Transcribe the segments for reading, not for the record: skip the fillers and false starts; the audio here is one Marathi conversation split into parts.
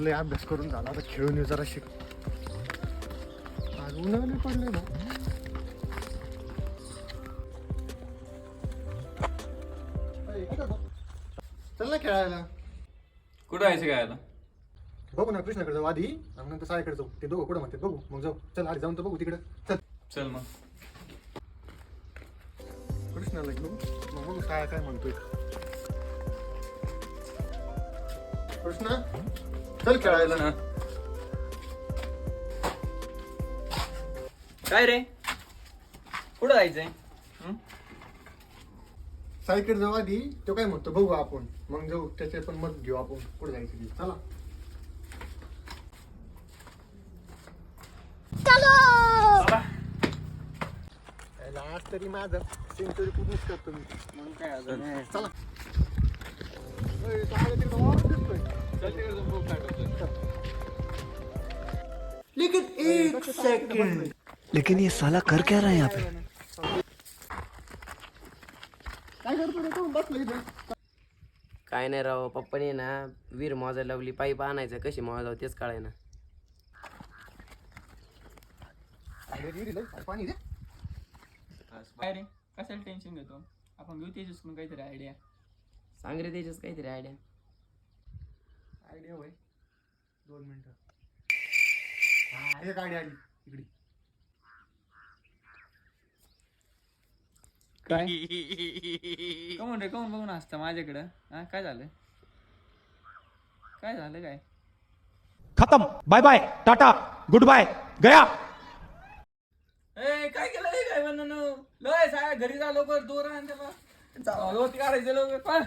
लय अभ्यास करून झाला, आता खेळून येऊ जरा शिक. आज उन्हाळी पडले ना. चल ना खेळायला. कुठं जायचं खेळायला? बघू ना कृष्णाकडे जाऊ आधी आणि नंतर सायकडे जाऊ. ते दोघं कुठं म्हणते बघू, मग जाऊ. चल आधी जाऊन तर बघू तिकडे. चल चल मग. कृष्णाला घेऊ मग बघू साया काय म्हणतोय. कृष्णा चल खेळायला ना. काय रे, कुठं जायचंय? सायकडे जाऊ आधी. तो काय म्हणतो बघू आपण, मग जाऊ. त्याचे पण मत घेऊ आपण कुठे जायचं ते. चला आज तरी माझं सेंचुरी पूर्णच करतो मी. म्हणून काय अजून? चला लेकिन एक सेकंड, लेकिन ये साला कर क्या रहा है यहाँ पे? काय करतो रे, कोण बसलं इथे? काय नाही राव, पप्पाने ना वीर मोजायला लावली. पाईप आणायचं, कशी मोजावं तेच कळाय ना. पाणी दे. काय रे, कशाला टेन्शन घेतो? आपण घेऊ त्याच्याकडून काहीतरी आयडिया. सांग रे त्याच्याच काहीतरी आयडिया. आयडिया होय, 2 मिनिटं. एक आयडिया आली इकडे. काय कमून रे, कमून बघून असतं माझ्याकडं? हा काय झालं? काय झालं काय? खत्म, bye bye, tata, good bye, गया. ए काय केलं रे, काय म्हणून लय साया घरी जा लवकर, दूर आण त्याला. होती काढायचं लवकर पण.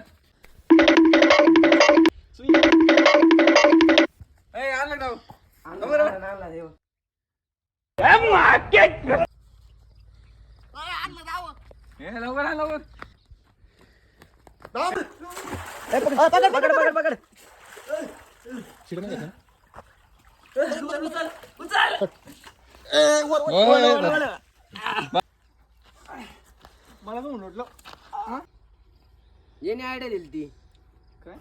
ए आलं डाव. ए लवकर आण लवकर. मला पण उलटलं. येणे आयडिया दिली ती. काय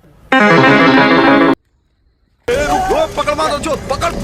पकड़ मारो जो पकड़.